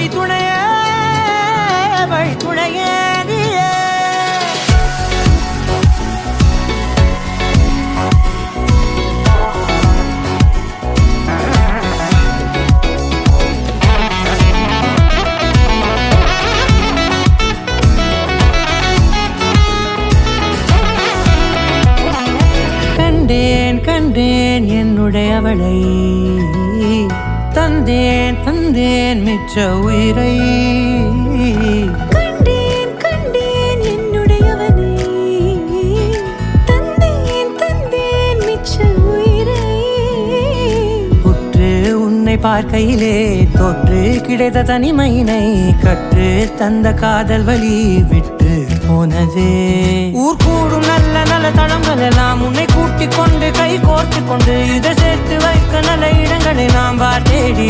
துணையே வழி துணையே கண்டேன் என்னுடையவளை தந்தேன் மிச்ச உயிரை கண்டேன் என்னுடையவனை தந்தேன் மிச்ச உயிரை உற்று உன்னை பார்க்கையிலே தொற்று கிடைத்த தனிமையினை கற்று தந்த காதல் வழி விட்டு போனதே ஊர் கூடும் நல்ல நல்ல தளங்கள் எல்லாம் உன்னை கூட்டிக் கொண்டு கை கோர்த்து கொண்டு இதை சேர்த்து வைக்க நல்ல இடங்களை நாம் தேடி